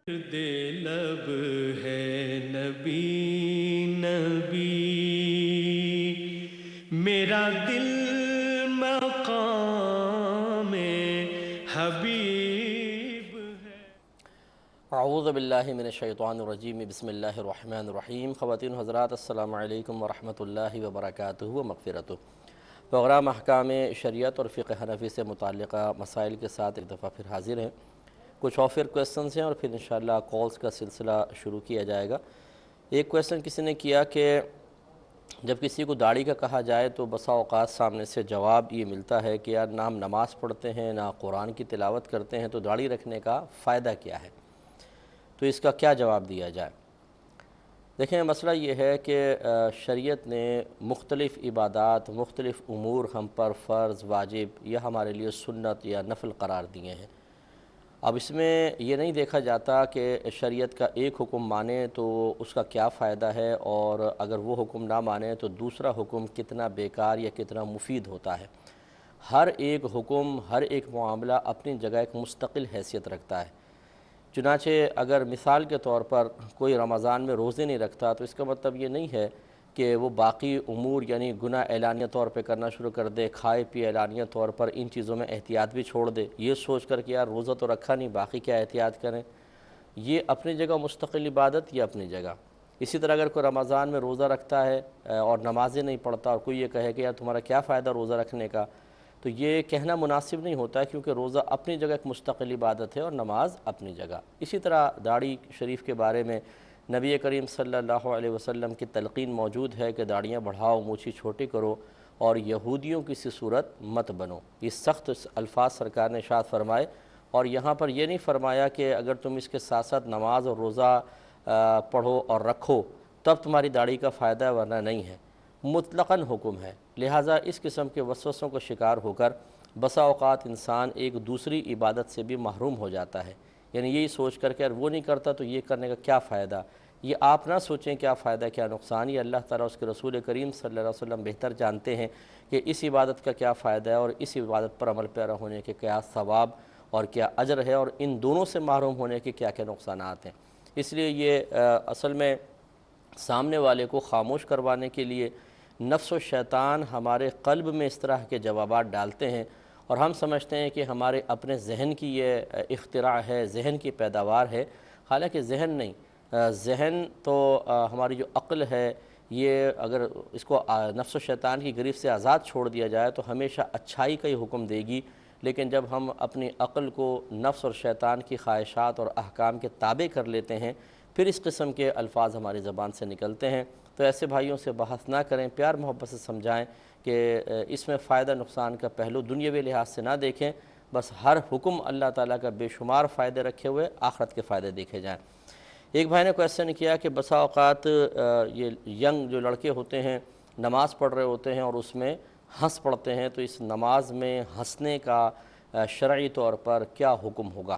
دے لب ہے نبی نبی، میرا دل مقام حبیب ہے۔ اعوذ باللہ من الشیطان الرجیم، بسم اللہ الرحمن الرحیم۔ خواتین و حضرات، السلام علیکم ورحمۃ اللہ وبرکاتہ و مغفرتہ۔ پروگرام احکام شریعت اور فقہ حنفی سے متعلقہ مسائل کے ساتھ ایک دفعہ پھر حاضر ہیں۔ کچھ آفر کویسچنز ہیں اور پھر انشاءاللہ کالز کا سلسلہ شروع کیا جائے گا۔ ایک کویسچن کسی نے کیا کہ جب کسی کو داڑھی کا کہا جائے تو بسا اوقات سامنے سے جواب یہ ملتا ہے کہ یار نہ ہم نماز پڑھتے ہیں نہ قرآن کی تلاوت کرتے ہیں، تو داڑھی رکھنے کا فائدہ کیا ہے؟ تو اس کا کیا جواب دیا جائے؟ دیکھیں، مسئلہ یہ ہے کہ شریعت نے مختلف عبادات، مختلف امور ہم پر فرض، واجب یا ہمارے لیے سنت یا نفل قرار دیے ہیں۔ اب اس میں یہ نہیں دیکھا جاتا کہ شریعت کا ایک حکم مانے تو اس کا کیا فائدہ ہے، اور اگر وہ حکم نہ مانے تو دوسرا حکم کتنا بیکار یا کتنا مفید ہوتا ہے۔ ہر ایک حکم، ہر ایک معاملہ اپنی جگہ ایک مستقل حیثیت رکھتا ہے۔ چنانچہ اگر مثال کے طور پر کوئی رمضان میں روزے نہیں رکھتا تو اس کا مطلب یہ نہیں ہے کہ وہ باقی امور یعنی گناہ اعلانیہ طور پہ کرنا شروع کر دے، کھائے پیے اعلانیہ طور پر ان چیزوں میں احتیاط بھی چھوڑ دے، یہ سوچ کر کہ یار روزہ تو رکھا نہیں، باقی کیا احتیاط کریں۔ یہ اپنی جگہ مستقل عبادت، یہ اپنی جگہ۔ اسی طرح اگر کوئی رمضان میں روزہ رکھتا ہے اور نمازیں نہیں پڑھتا، اور کوئی یہ کہے کہ یار تمہارا کیا فائدہ روزہ رکھنے کا، تو یہ کہنا مناسب نہیں ہوتا ہے، کیونکہ روزہ اپنی جگہ ایک مستقل عبادت ہے اور نماز اپنی جگہ۔ اسی طرح داڑھی شریف کے بارے میں نبی کریم صلی اللہ علیہ وسلم کی تلقین موجود ہے کہ داڑیاں بڑھاؤ، مونچھی چھوٹی کرو اور یہودیوں کی سی صورت مت بنو۔ یہ سخت الفاظ سرکار نے ارشاد فرمائے، اور یہاں پر یہ نہیں فرمایا کہ اگر تم اس کے ساتھ ساتھ نماز اور روزہ پڑھو اور رکھو تب تمہاری داڑھی کا فائدہ ہے، ورنہ نہیں ہے۔ مطلقاً حکم ہے، لہٰذا اس قسم کے وسوسوں کا شکار ہو کر بسا اوقات انسان ایک دوسری عبادت سے بھی محروم ہو جاتا ہے، یعنی یہی سوچ کر کہ یار وہ نہیں کرتا تو یہ کرنے کا کیا فائدہ۔ یہ آپ نہ سوچیں کیا فائدہ کیا نقصان، یہ اللہ تعالیٰ اس کے رسول کریم صلی اللہ علیہ وسلم بہتر جانتے ہیں کہ اس عبادت کا کیا فائدہ ہے اور اس عبادت پر عمل پیرا ہونے کے کیا ثواب اور کیا اجر ہے، اور ان دونوں سے محروم ہونے کے کیا کیا نقصانات ہیں۔ اس لیے یہ اصل میں سامنے والے کو خاموش کروانے کے لیے نفس و شیطان ہمارے قلب میں اس طرح کے جوابات ڈالتے ہیں، اور ہم سمجھتے ہیں کہ ہمارے اپنے ذہن کی یہ اختراع ہے، ذہن کی پیداوار ہے، حالانکہ ذہن نہیں۔ ذہن تو ہماری جو عقل ہے، یہ اگر اس کو نفس و شیطان کی گرفت سے آزاد چھوڑ دیا جائے تو ہمیشہ اچھائی کا ہی حکم دے گی، لیکن جب ہم اپنی عقل کو نفس اور شیطان کی خواہشات اور احکام کے تابع کر لیتے ہیں، پھر اس قسم کے الفاظ ہماری زبان سے نکلتے ہیں۔ تو ایسے بھائیوں سے بحث نہ کریں، پیار محبت سے سمجھائیں کہ اس میں فائدہ نقصان کا پہلو دنیاوی لحاظ سے نہ دیکھیں، بس ہر حکم اللہ تعالیٰ کا بے شمار فائدے رکھے ہوئے آخرت کے فائدے دیکھے جائیں۔ ایک بھائی نے کویسچن کیا کہ بسا اوقات یہ ینگ جو لڑکے ہوتے ہیں نماز پڑھ رہے ہوتے ہیں اور اس میں ہنس پڑھتے ہیں، تو اس نماز میں ہنسنے کا شرعی طور پر کیا حکم ہوگا؟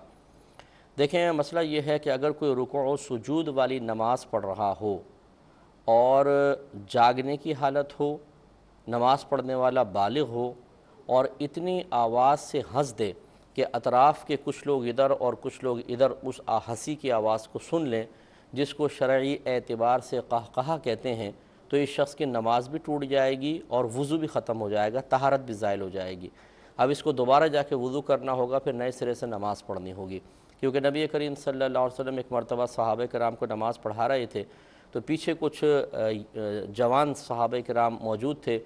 دیکھیں، مسئلہ یہ ہے کہ اگر کوئی رکوع و سجود والی نماز پڑھ رہا ہو اور جاگنے کی حالت ہو، نماز پڑھنے والا بالغ ہو اور اتنی آواز سے ہنس دے کہ اطراف کے کچھ لوگ ادھر اور کچھ لوگ ادھر اس ہنسی کی آواز کو سن لیں، جس کو شرعی اعتبار سے قہقہہ کہتے ہیں، تو اس شخص کی نماز بھی ٹوٹ جائے گی اور وضو بھی ختم ہو جائے گا، طہارت بھی زائل ہو جائے گی۔ اب اس کو دوبارہ جا کے وضو کرنا ہوگا، پھر نئے سرے سے نماز پڑھنی ہوگی، کیونکہ نبی کریم صلی اللہ علیہ وسلم ایک مرتبہ صحابہ کرام کو نماز پڑھا رہے تھے، تو پیچھے کچھ جوان صحابہ کرام موجود تھے،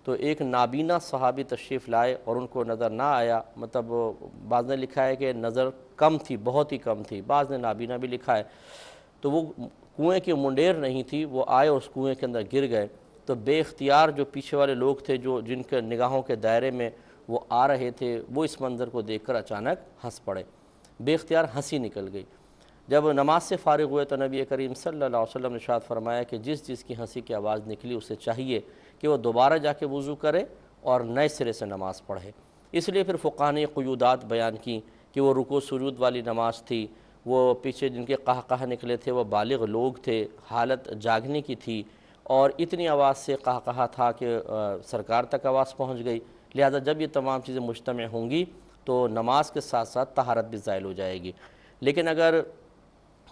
تو ایک نابینا صحابی تشریف لائے اور ان کو نظر نہ آیا، مطلب بعض نے لکھا ہے کہ نظر کم تھی، بہت ہی کم تھی، بعض نے نابینا بھی لکھا ہے، تو وہ کنویں کی منڈیر نہیں تھی، وہ آئے اور اس کنویں کے اندر گر گئے، تو بے اختیار جو پیچھے والے لوگ تھے جو جن کے نگاہوں کے دائرے میں وہ آ رہے تھے، وہ اس منظر کو دیکھ کر اچانک ہنس پڑے، بے اختیار ہنسی نکل گئی۔ جب نماز سے فارغ ہوئے تو نبی کریم صلی اللہ علیہ وسلم نے ارشاد فرمایا کہ جس کی ہنسی کی آواز نکلی اسے چاہیے کہ وہ دوبارہ جا کے وضو کرے اور نئے سرے سے نماز پڑھے۔ اس لیے پھر فقہاء نے قیودات بیان کی کہ وہ رکوع سجود والی نماز تھی، وہ پیچھے جن کے قہقہہ نکلے تھے وہ بالغ لوگ تھے، حالت جاگنے کی تھی، اور اتنی آواز سے قہقہہ تھا کہ سرکار تک آواز پہنچ گئی، لہذا جب یہ تمام چیزیں مجتمع ہوں گی تو نماز کے ساتھ ساتھ طہارت بھی زائل ہو جائے گی۔ لیکن اگر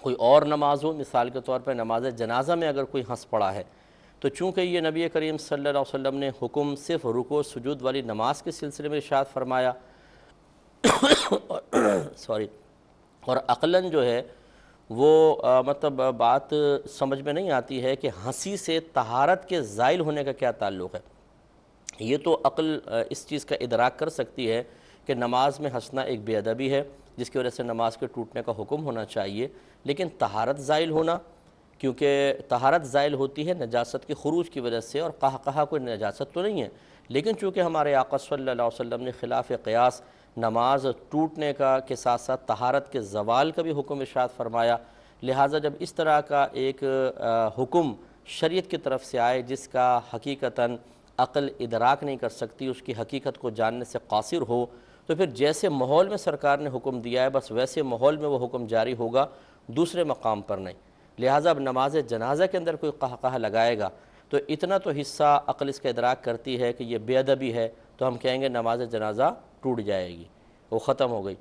کوئی اور نماز ہو، مثال کے طور پر نماز جنازہ میں اگر کوئی ہنس پڑا ہے تو چونکہ یہ نبی کریم صلی اللہ علیہ وسلم نے حکم صرف رکوع سجود والی نماز کے سلسلے میں ارشاد فرمایا اور عقلاً جو ہے وہ مطلب بات سمجھ میں نہیں آتی ہے کہ ہنسی سے طہارت کے زائل ہونے کا کیا تعلق ہے۔ یہ تو عقل اس چیز کا ادراک کر سکتی ہے کہ نماز میں ہنسنا ایک بے ادبی ہے جس کی وجہ سے نماز کے ٹوٹنے کا حکم ہونا چاہیے، لیکن طہارت زائل ہونا، کیونکہ طہارت زائل ہوتی ہے نجاست کے خروج کی وجہ سے، اور قہقہہ کوئی نجاست تو نہیں ہے، لیکن چونکہ ہمارے آقا صلی اللہ علیہ وسلم نے خلاف قیاس نماز ٹوٹنے کا کے ساتھ ساتھ طہارت کے زوال کا بھی حکم ارشاد فرمایا، لہٰذا جب اس طرح کا ایک حکم شریعت کی طرف سے آئے جس کا حقیقتاً عقل ادراک نہیں کر سکتی، اس کی حقیقت کو جاننے سے قاصر ہو، تو پھر جیسے ماحول میں سرکار نے حکم دیا ہے بس ویسے ماحول میں وہ حکم جاری ہوگا، دوسرے مقام پر نہیں۔ لہٰذا اب نماز جنازہ کے اندر کوئی قہقہہ لگائے گا تو اتنا تو حصہ عقل اس کا ادراک کرتی ہے کہ یہ بے ادبی ہے، تو ہم کہیں گے نماز جنازہ ٹوٹ جائے گی، وہ ختم ہو گئی۔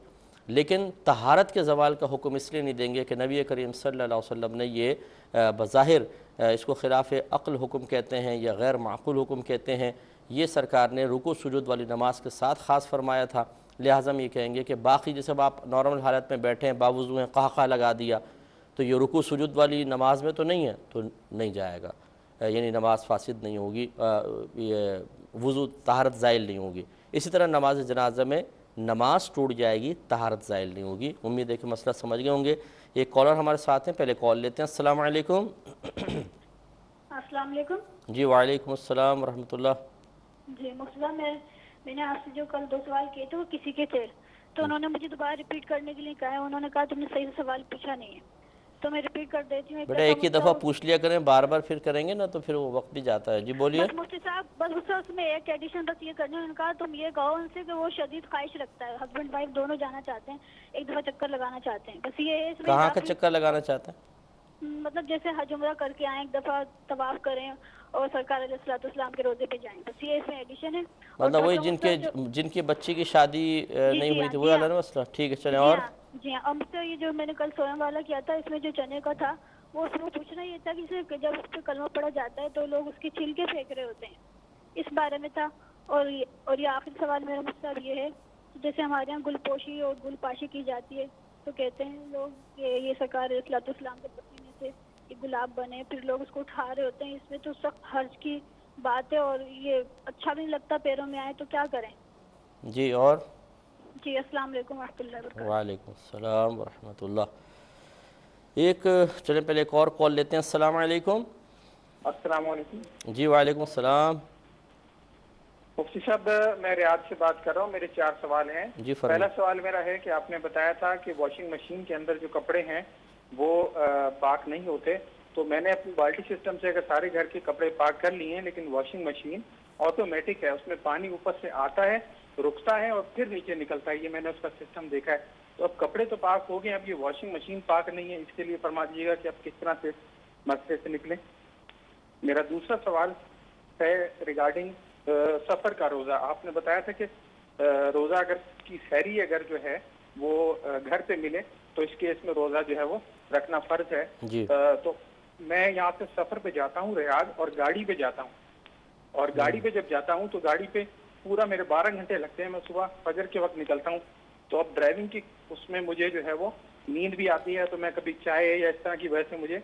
لیکن طہارت کے زوال کا حکم اس لیے نہیں دیں گے کہ نبی کریم صلی اللہ علیہ وسلم نے یہ بظاہر اس کو خلاف عقل حکم کہتے ہیں یا غیر معقول حکم کہتے ہیں، یہ سرکار نے رکوع سجود والی نماز کے ساتھ خاص فرمایا تھا، لہٰذا ہم یہ کہیں گے کہ باقی جیسے آپ نارمل حالت میں بیٹھے ہیں، باوضو ہیں، قہقہہ لگا دیا، تو یہ رکوع سجود والی نماز میں تو نہیں ہے، تو نہیں جائے گا، یعنی نماز فاسد نہیں ہوگی، یہ وضو طہارت زائل نہیں ہوگی۔ اسی طرح نماز جنازہ میں نماز ٹوٹ جائے گی، طہارت زائل نہیں ہوگی۔ امید ہے کہ مسئلہ سمجھ گئے ہوں گے۔ ایک کالر ہمارے ساتھ ہیں، پہلے کال لیتے ہیں۔ السلام علیکم۔ السلام علیکم۔ جی وعلیکم السلام ورحمۃ اللہ۔ جی مقصدہ میں نے آپ سے جو کل 2 سوال کیے تھے وہ کسی کے تھے، تو انہوں نے مجھے دوبارہ ریپیٹ کرنے کے لیے کہا ہے، انہوں نے کہا تم نے صحیح سے سوال پوچھا نہیں ہے، تو میں ریپیٹ کر دیتی ہوں۔ بیٹا ایک ہی دفعہ پوچھ لیا کریں، بار بار پھر کریں گے نا تو پھر وہ وقت بھی جاتا ہے۔ جی بولیے۔ بس مفتی صاحب بس اس میں ایک ایڈیشن بس یہ کرنا ہے، انہوں نے کہا تم یہ کہو ان سے کہ وہ شدید خواہش رکھتا ہے، ہسبینڈ وائف دونوں جانا چاہتے ہیں، ایک دفعہ چکر لگانا چاہتے ہیں، بس یہ ہے اس میں کہاں کا چکر لگانا چاہتے ہیں؟ مطلب جیسے حج عمرہ کر کے آئیں، ایک دفعہ طواف کریں اور سرکار علیہ الصلوۃ والسلام کے روزے پہ جائیں، بس یہ اس میں ایڈیشن ہے۔ مطلب وہی جن کے بچے کی شادی نہیں ہوئی تھی وہ والا نا مسئلہ؟ ٹھیک ہے چلیں۔ اور جی ہاں، مجھ سے یہ جو میں نے کل سویا والا کیا تھا، اس میں جو چنے کا تھا وہ اس میں پوچھنا یہ تھا کہ جب اس پہ کلمہ پڑھا جاتا ہے تو لوگ اس کے چھلکے پھینک رہے ہوتے ہیں، اس بارے میں تھا۔ اور یہ آخری سوال میرا مطلب یہ ہے، جیسے ہمارے یہاں گل پوشی اور گل پاشی کی جاتی ہے، تو کہتے ہیں لوگ کہ یہ سرکار علیہ الصلوۃ والسلام کے پسینے سے یہ گلاب بنے، پھر لوگ اس کو اٹھا رہے ہوتے ہیں، اس میں تو سخت حرج کی بات ہے اور یہ اچھا بھی نہیں لگتا پیروں میں آئے، تو کیا کریں؟ جی اور جی السلام علیکم ورحمۃ اللہ وبرکاتہ۔ وعلیکم السلام ورحمۃ اللہ۔ ایک چلیں پہلے ایک اور کال لیتے ہیں۔ السلام علیکم۔ السلام علیکم۔ جی وعلیکم السلام۔ مفتی صاحب میں ریاض سے بات کر رہا ہوں، میرے 4 سوال ہیں۔ جی فرمائیں۔ پہلا سوال میرا ہے کہ آپ نے بتایا تھا کہ واشنگ مشین کے اندر جو کپڑے ہیں وہ پاک نہیں ہوتے، تو میں نے اپنی بالٹی سسٹم سے اگر سارے گھر کے کپڑے پاک کر لیے ہیں، لیکن واشنگ مشین آٹومیٹک ہے، اس میں پانی اوپر سے آتا ہے، رکتا ہے اور پھر نیچے نکلتا ہے، یہ میں نے اس کا سسٹم دیکھا ہے، تو اب کپڑے تو پاک ہو گئے، اب یہ واشنگ مشین پاک نہیں ہے، اس کے لیے فرما دیجیے گا کہ اب کس طرح سے مسئلے سے نکلیں۔ میرا دوسرا سوال ہے ریگارڈنگ سفر کا روزہ۔ آپ نے بتایا تھا کہ روزہ اگر کی سحری اگر جو ہے وہ گھر پہ ملے تو اس کیس میں روزہ جو ہے وہ رکھنا فرض ہے۔ جی تو میں یہاں سے سفر پہ جاتا ہوں ریاض اور گاڑی پہ جاتا ہوں، اور گاڑی پہ جب جاتا ہوں تو گاڑی پہ پورا میرے 12 گھنٹے لگتے ہیں، میں صبح فجر کے وقت نکلتا ہوں، تو اب ڈرائیونگ کی اس میں مجھے جو ہے وہ نیند بھی آتی ہے، تو میں کبھی چائے یا اس طرح کی وجہ سے مجھے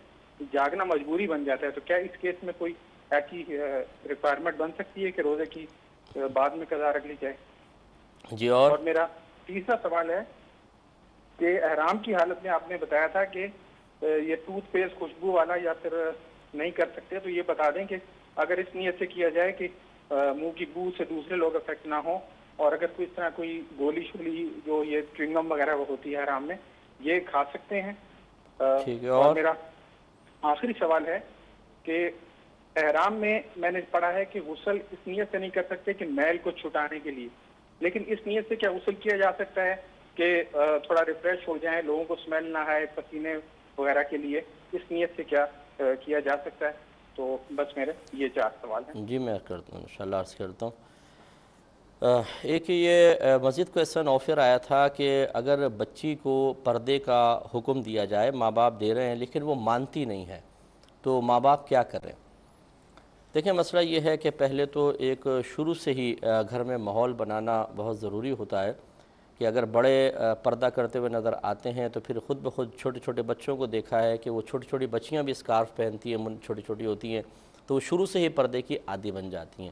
جاگنا مجبوری بن جاتا ہے، تو کیا اس کیس میں کوئی ایسی ریکوائرمنٹ بن سکتی ہے کہ روزے کی بعد میں قضا رکھ لی جائے؟ جی اور میرا تیسرا سوال ہے کہ احرام کی حالت میں آپ نے بتایا تھا کہ یہ ٹوتھ پیسٹ خوشبو والا یا پھر نہیں کر سکتے، تو یہ بتا دیں کہ اگر اس نیت سے کیا جائے کہ منہ کی بو سے دوسرے لوگ افیکٹ نہ ہوں، اور اگر کوئی اس طرح کوئی گولی شولی جو یہ چوئنگم وغیرہ وہ ہوتی ہے احرام میں، یہ کھا سکتے ہیں؟ ٹھیک ہے۔ اور میرا آخری سوال ہے کہ احرام میں نے پڑھا ہے کہ غسل اس نیت سے نہیں کر سکتے کہ میل کو چھٹانے کے لیے، لیکن اس نیت سے کیا غسل کیا جا سکتا ہے کہ تھوڑا ریفریش ہو جائیں، لوگوں کو اسمیل نہ آئے پسینے وغیرہ کے لیے، اس نیت سے کیا کیا جا سکتا ہے؟ تو بس میرے یہ 4 سوال ہیں۔ جی میں کرتا ہوں انشاءاللہ عرض کرتا ہوں۔ ایک یہ مسجد کو ایسا آفر آیا تھا کہ اگر بچی کو پردے کا حکم دیا جائے، ماں باپ دے رہے ہیں لیکن وہ مانتی نہیں ہے، تو ماں باپ کیا کریں؟ دیکھیں مسئلہ یہ ہے کہ پہلے تو ایک شروع سے ہی گھر میں ماحول بنانا بہت ضروری ہوتا ہے کہ اگر بڑے پردہ کرتے ہوئے نظر آتے ہیں تو پھر خود بخود چھوٹے چھوٹے بچوں کو دیکھا ہے کہ وہ چھوٹی چھوٹی بچیاں بھی اسکارف پہنتی ہیں، چھوٹی چھوٹی ہوتی ہیں، تو وہ شروع سے ہی پردے کی عادی بن جاتی ہیں۔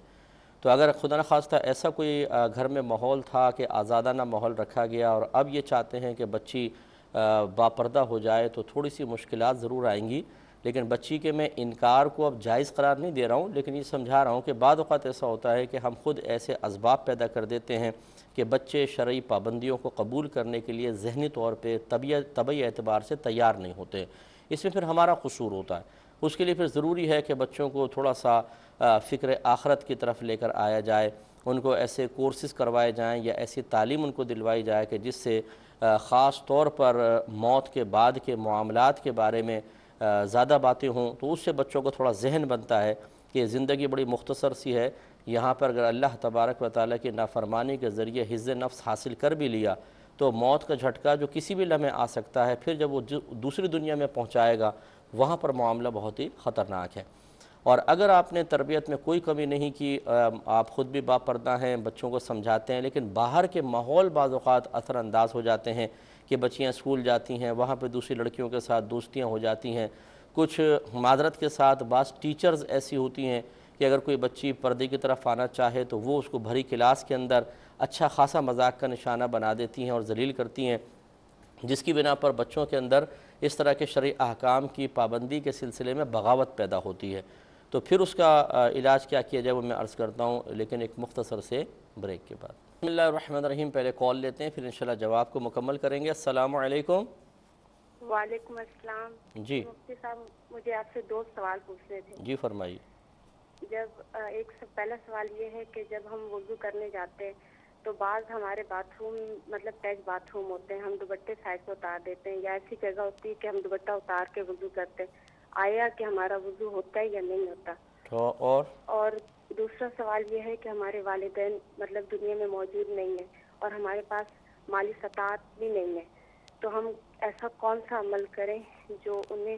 تو اگر خدا نخواستہ ایسا کوئی گھر میں ماحول تھا کہ آزادانہ ماحول رکھا گیا اور اب یہ چاہتے ہیں کہ بچی باپردہ ہو جائے، تو تھوڑی سی مشکلات ضرور آئیں گی، لیکن بچی کے میں انکار کو اب جائز قرار نہیں دے رہا ہوں، لیکن یہ سمجھا رہا ہوں کہ بعض اوقات ایسا ہوتا ہے کہ ہم خود ایسے اسباب پیدا کر دیتے ہیں کہ بچے شرعی پابندیوں کو قبول کرنے کے لیے ذہنی طور پہ طبعی اعتبار سے تیار نہیں ہوتے، اس میں پھر ہمارا قصور ہوتا ہے۔ اس کے لیے پھر ضروری ہے کہ بچوں کو تھوڑا سا فکر آخرت کی طرف لے کر آیا جائے، ان کو ایسے کورسز کروائے جائیں یا ایسی تعلیم ان کو دلوائی جائے کہ جس سے خاص طور پر موت کے بعد کے معاملات کے بارے میں زیادہ باتیں ہوں، تو اس سے بچوں کو تھوڑا ذہن بنتا ہے کہ زندگی بڑی مختصر سی ہے، یہاں پر اگر اللہ تبارک و تعالیٰ کی نافرمانی کے ذریعے حظ نفس حاصل کر بھی لیا تو موت کا جھٹکا جو کسی بھی لمحے آ سکتا ہے، پھر جب وہ دوسری دنیا میں پہنچائے گا وہاں پر معاملہ بہت ہی خطرناک ہے۔ اور اگر آپ نے تربیت میں کوئی کمی نہیں کی، آپ خود بھی باپردہ ہیں، بچوں کو سمجھاتے ہیں، لیکن باہر کے ماحول بعض اوقات اثر انداز ہو جاتے ہیں کہ بچیاں اسکول جاتی ہیں، وہاں پہ دوسری لڑکیوں کے ساتھ دوستیاں ہو جاتی ہیں، کچھ معذرت کے ساتھ بعض ٹیچرز ایسی ہوتی ہیں کہ اگر کوئی بچی پردے کی طرف آنا چاہے تو وہ اس کو بھری کلاس کے اندر اچھا خاصا مذاق کا نشانہ بنا دیتی ہیں اور ذلیل کرتی ہیں، جس کی بنا پر بچوں کے اندر اس طرح کے شرعی احکام کی پابندی کے سلسلے میں بغاوت پیدا ہوتی ہے۔ تو پھر اس کا علاج کیا کیا جائے وہ میں عرض کرتا ہوں، لیکن ایک مختصر سے بریک کے بعد۔ بسم اللہ الرحمن الرحیم، پہلے کال لیتے ہیں پھر انشاءاللہ جواب کو مکمل کریں گے۔ السلام علیکم۔ وعلیکم السلام۔ جی مفتی صاحب، مجھے آپ سے 2 سوال پوچھنے تھے۔ جی فرمائیے۔ جب پہلا سوال یہ ہے کہ جب ہم وضو کرنے جاتے ہیں تو بعض ہمارے باتھ روم مطلب ٹیچ باتھ روم ہوتے ہیں، ہم دوپٹے سائڈ سے اتار دیتے ہیں، یا ایسی جگہ ہوتی ہے کہ ہم دوپٹہ اتار کے وضو کرتے ہیں، آیا کہ ہمارا وضو ہوتا ہے یا نہیں ہوتا؟ اور دوسرا سوال یہ ہے کہ ہمارے والدین مطلب دنیا میں موجود نہیں ہیں اور ہمارے پاس مالی استطاعت بھی نہیں ہے، تو ہم ایسا کون سا عمل کریں جو انہیں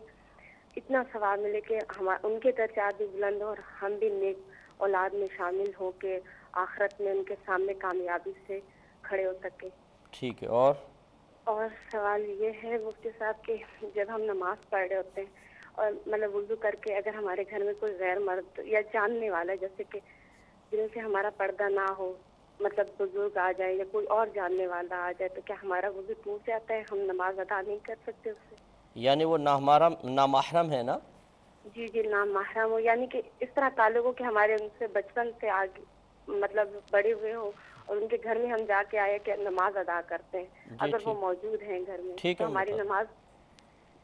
اتنا ثواب ملے کہ ان کے درجات بھی بلند ہو اور ہم بھی نیک اولاد میں شامل ہو کے آخرت میں ان کے سامنے کامیابی سے کھڑے ہو سکے؟ ٹھیک ہے۔ اور سوال یہ ہے مفتی صاحب کہ جب ہم نماز پڑھ رہے ہوتے ہیں اور مطلب وضو کر کے اگر ہمارے گھر میں کوئی غیر مرد یا جاننے والا جیسے کہ جن سے ہمارا پردہ نہ ہو، مطلب بزرگ آ جائے یا کوئی اور جاننے والا آ جائے، تو کیا ہمارا وضو ٹوٹ جاتا ہے؟ ہم نماز ادا نہیں کر سکتے اس سے؟ یعنی وہ نامحرم ہے نا؟ جی جی، نام محرم ہو، یعنی کہ اس طرح تعلق ہو کہ ہمارے ان سے بچپن سے آگے مطلب بڑے ہوئے ہوں اور ان کے گھر میں ہم جا کے آئے کہ نماز ادا کرتے ہیں، اگر وہ موجود ہیں گھر میں تو ہماری نماز۔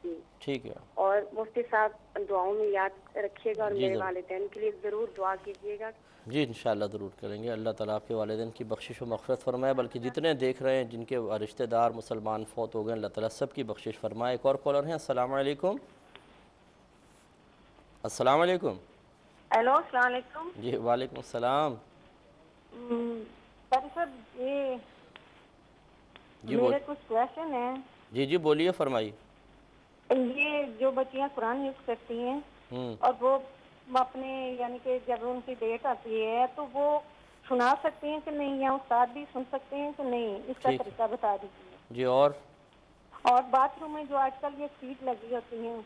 جی ٹھیک ہے۔ اور مفتی صاحب دعاؤں میں یاد رکھیے گا اور میرے والدین کے لیے ضرور دعا کیجیے گا۔ جی انشاءاللہ ضرور کریں گے، اللہ تعالیٰ آپ کے والدین کی بخشش و مغفرت فرمائے، بلکہ جتنے دیکھ رہے ہیں جن کے رشتہ دار مسلمان فوت ہو گئے اللہ تعالیٰ سب کی بخشش فرمائے۔ ایک اور کالر ہیں، السلام علیکم۔ السلام علیکم۔ ہیلو، السلام علیکم۔ جی وعلیکم السلام۔ سر یہ میرے کچھ کویشچن ہیں۔ جی جی بولیے، فرمائیے۔ یہ جو بچیاں قرآن یوز کرتی ہیں اور وہ اپنے یعنی کہ جب ان کی ڈیٹ آتی ہے تو وہ سنا سکتی ہیں کہ نہیں، یا استاد بھی سن سکتے ہیں کہ نہیں، اس کا طریقہ بتا دیجیے۔ جی اور باتھ روم میں جو آج کل یہ سیٹ لگی ہوتی ہیں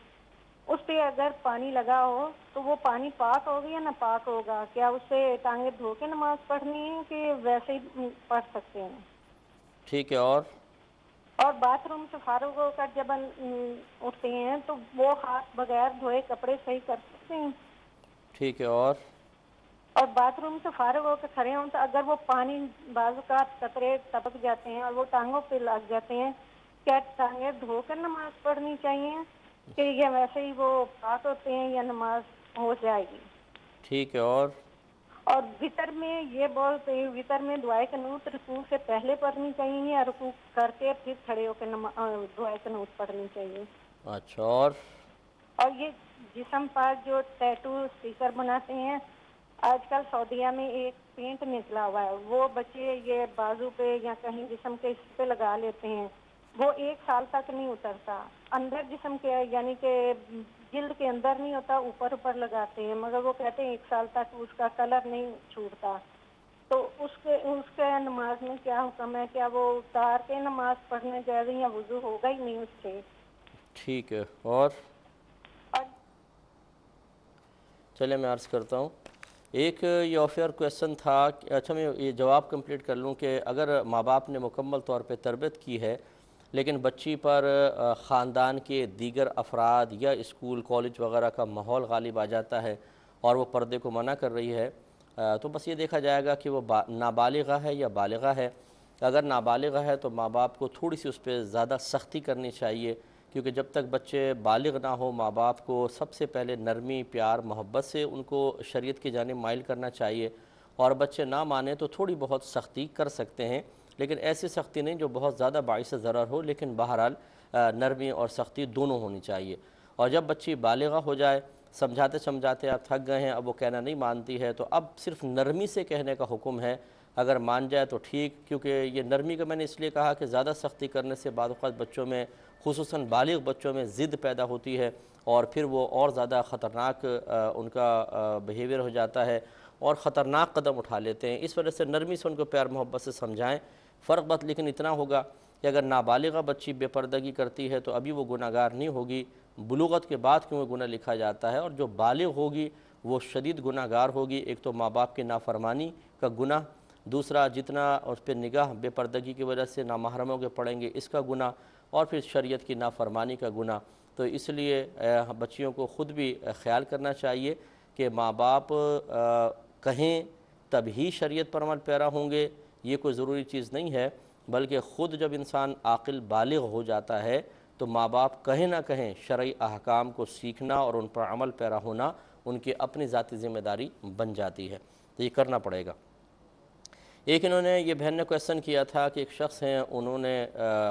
اس پہ اگر پانی لگا ہو تو وہ پانی پاک ہوگا یا ناپاک ہوگا؟ کیا اس سے ٹانگیں دھو کے نماز پڑھنی ہے کہ ویسے ہی پڑھ سکتے ہیں؟ ٹھیک ہے۔ اور باتھ روم سے فارغ ہو کر جب اٹھتے ہیں تو وہ ہاتھ بغیر دھوئے کپڑے صحیح کر سکتے ہیں؟ ٹھیک ہے۔ اور باتھ روم سے فارغ ہو کے کھڑے ہوں تو اگر وہ پانی بعض اوقات قطرے ٹپک جاتے ہیں اور وہ ٹانگوں پہ لگ جاتے ہیں، کیا ٹانگیں دھو کر نماز پڑھنی چاہیے کہ یہ ویسے ہی وہ پاک ہوتے ہیں یا نماز ہو جائے گی؟ ٹھیک ہے۔ اور وطر میں یہ بولتے ہیں وطر میں دعائے قنوت رکوع سے پہلے پڑھنی چاہیے یا رکوع کر کے پھر کھڑے ہو کے دعائے قنوت پڑھنی چاہیے؟ اچھا۔ اور یہ جسم پر جو ٹیٹو اسٹیکر بناتے ہیں آج کل سعودیہ میں ایک پینٹ نکلا ہوا ہے، وہ بچے یہ بازو پہ یا کہیں جسم کے حصے پہ لگا لیتے ہیں، وہ 1 سال تک نہیں اترتا، اندر جسم کے یعنی کہ جلد کے اندر نہیں ہوتا، اوپر اوپر لگاتے ہیں، مگر وہ کہتے ہیں 1 سال تک اس کا کلر نہیں چھوٹتا. تو اس کے نماز میں کیا حکم ہے؟ کیا وہ اتار کے نماز پڑھنے جا رہی ہیں، وضو ہوگا ہی نہیں اس سے؟ ٹھیک ہے. اور اور چلے میں عرض کرتا ہوں. ایک یہ آفیئر کویسچن تھا. اچھا میں یہ جواب کمپلیٹ کر لوں کہ اگر ماں باپ نے مکمل طور پہ تربیت کی ہے لیکن بچی پر خاندان کے دیگر افراد یا اسکول کالج وغیرہ کا ماحول غالب آ جاتا ہے اور وہ پردے کو منع کر رہی ہے تو بس یہ دیکھا جائے گا کہ وہ نابالغہ ہے یا بالغہ ہے. اگر نابالغہ ہے تو ماں باپ کو تھوڑی سی اس پہ زیادہ سختی کرنی چاہیے، کیونکہ جب تک بچے بالغ نہ ہو ماں باپ کو سب سے پہلے نرمی پیار محبت سے ان کو شریعت کی جانب مائل کرنا چاہیے، اور بچے نہ مانیں تو تھوڑی بہت سختی کر سکتے ہیں، لیکن ایسی سختی نہیں جو بہت زیادہ باعث ضرر ہو، لیکن بہرحال نرمی اور سختی دونوں ہونی چاہیے. اور جب بچی بالغہ ہو جائے، سمجھاتے سمجھاتے آپ تھک گئے ہیں، اب وہ کہنا نہیں مانتی ہے، تو اب صرف نرمی سے کہنے کا حکم ہے. اگر مان جائے تو ٹھیک، کیونکہ یہ نرمی کا میں نے اس لیے کہا کہ زیادہ سختی کرنے سے بعض اوقات بچوں میں خصوصاً بالغ بچوں میں ضد پیدا ہوتی ہے اور پھر وہ اور زیادہ خطرناک ان کا بیہیویئر ہو جاتا ہے اور خطرناک قدم اٹھا لیتے ہیں. اس وجہ سے نرمی سے ان کو پیار محبت سے سمجھائیں. فرق بات لیکن اتنا ہوگا کہ اگر نابالغہ بچی بے پردگی کرتی ہے تو ابھی وہ گناہ گار نہیں ہوگی، بلوغت کے بعد کیوں گناہ لکھا جاتا ہے، اور جو بالغ ہوگی وہ شدید گناہ گار ہوگی. ایک تو ماں باپ کی نافرمانی کا گناہ، دوسرا جتنا اس پہ نگاہ بے پردگی کی وجہ سے نامحرموں کے پڑیں گے اس کا گناہ، اور پھر شریعت کی نافرمانی کا گناہ. تو اس لیے بچیوں کو خود بھی خیال کرنا چاہیے کہ ماں باپ کہیں تب ہی شریعت پر عمل پیرا ہوں گے، یہ کوئی ضروری چیز نہیں ہے، بلکہ خود جب انسان عاقل بالغ ہو جاتا ہے تو ماں باپ کہیں نہ کہیں شرعی احکام کو سیکھنا اور ان پر عمل پیرا ہونا ان کی اپنی ذاتی ذمہ داری بن جاتی ہے. تو یہ کرنا پڑے گا. ایک انہوں نے یہ بہن نے کویسچن کیا تھا کہ ایک شخص ہیں، انہوں نے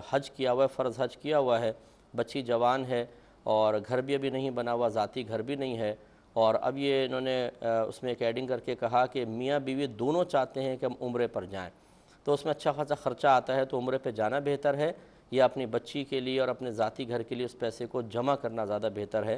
حج کیا ہوا ہے، فرض حج کیا ہوا ہے، بچی جوان ہے اور گھر بھی ابھی نہیں بنا ہوا، ذاتی گھر بھی نہیں ہے، اور اب یہ انہوں نے اس میں ایک ایڈنگ کر کے کہا کہ میاں بیوی دونوں چاہتے ہیں کہ ہم عمرے پر جائیں، تو اس میں اچھا خاصا خرچہ آتا ہے، تو عمرے پہ جانا بہتر ہے یا اپنی بچی کے لیے اور اپنے ذاتی گھر کے لیے اس پیسے کو جمع کرنا زیادہ بہتر ہے؟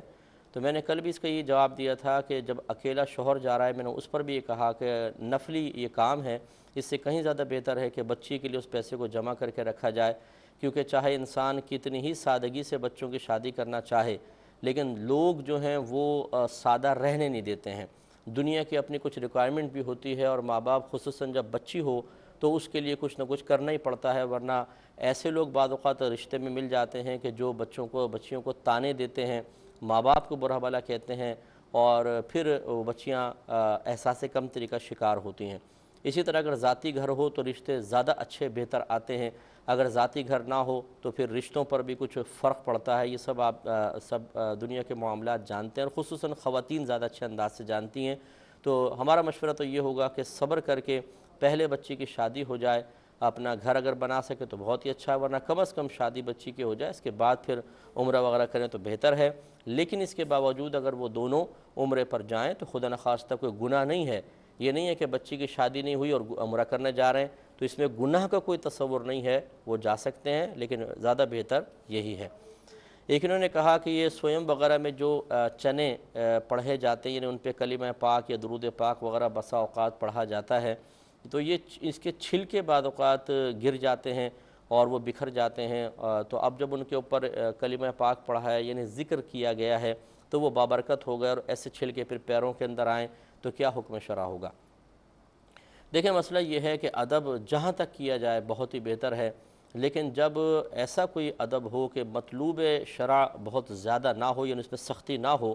تو میں نے کل بھی اس کا یہ جواب دیا تھا کہ جب اکیلا شوہر جا رہا ہے، میں نے اس پر بھی یہ کہا کہ نفلی یہ کام ہے، اس سے کہیں زیادہ بہتر ہے کہ بچی کے لیے اس پیسے کو جمع کر کے رکھا جائے، کیونکہ چاہے انسان کتنی ہی سادگی سے بچوں کی شادی کرنا چاہے لیکن لوگ جو ہیں وہ سادہ رہنے نہیں دیتے ہیں. دنیا کی اپنی کچھ ریکوائرمنٹ بھی ہوتی ہے اور ماں باپ خصوصاً جب بچی ہو تو اس کے لیے کچھ نہ کچھ کرنا ہی پڑتا ہے، ورنہ ایسے لوگ بعض اوقات رشتے میں مل جاتے ہیں کہ جو بچیوں کو تانے دیتے ہیں، ماں باپ کو برا بھلا کہتے ہیں، اور پھر وہ بچیاں احساس کمتری کا شکار ہوتی ہیں. اسی طرح اگر ذاتی گھر ہو تو رشتے زیادہ اچھے بہتر آتے ہیں، اگر ذاتی گھر نہ ہو تو پھر رشتوں پر بھی کچھ فرق پڑتا ہے. یہ سب آپ سب دنیا کے معاملات جانتے ہیں، اور خصوصاً خواتین زیادہ اچھے انداز سے جانتی ہیں. تو ہمارا مشورہ تو یہ ہوگا کہ صبر کر کے پہلے بچی کی شادی ہو جائے، اپنا گھر اگر بنا سکے تو بہت ہی اچھا ہے، ورنہ کم از کم شادی بچی کی ہو جائے، اس کے بعد پھر عمرہ وغیرہ کریں تو بہتر ہے. لیکن اس کے باوجود اگر وہ دونوں عمرے پر جائیں تو خدا نخواستہ کوئی گناہ نہیں ہے. یہ نہیں ہے کہ بچی کی شادی نہیں ہوئی اور عمرہ کرنے جا رہے ہیں تو اس میں گناہ کا کوئی تصور نہیں ہے، وہ جا سکتے ہیں، لیکن زیادہ بہتر یہی ہے. ایک انہوں نے کہا کہ یہ سویم وغیرہ میں جو چنے پڑھے جاتے ہیں، یعنی ان پہ کلمہ پاک یا درود پاک وغیرہ بسا اوقات پڑھا جاتا ہے، تو یہ اس کے چھلکے بعض اوقات گر جاتے ہیں اور وہ بکھر جاتے ہیں. تو اب جب ان کے اوپر کلمہ پاک پڑھا ہے یعنی ذکر کیا گیا ہے تو وہ بابرکت ہو گئے، اور ایسے چھلکے پھر پیروں کے اندر آئیں تو کیا حکم شرع ہوگا؟ دیکھیں مسئلہ یہ ہے کہ ادب جہاں تک کیا جائے بہت ہی بہتر ہے، لیکن جب ایسا کوئی ادب ہو کہ مطلوب شرع بہت زیادہ نہ ہو، یعنی اس میں سختی نہ ہو،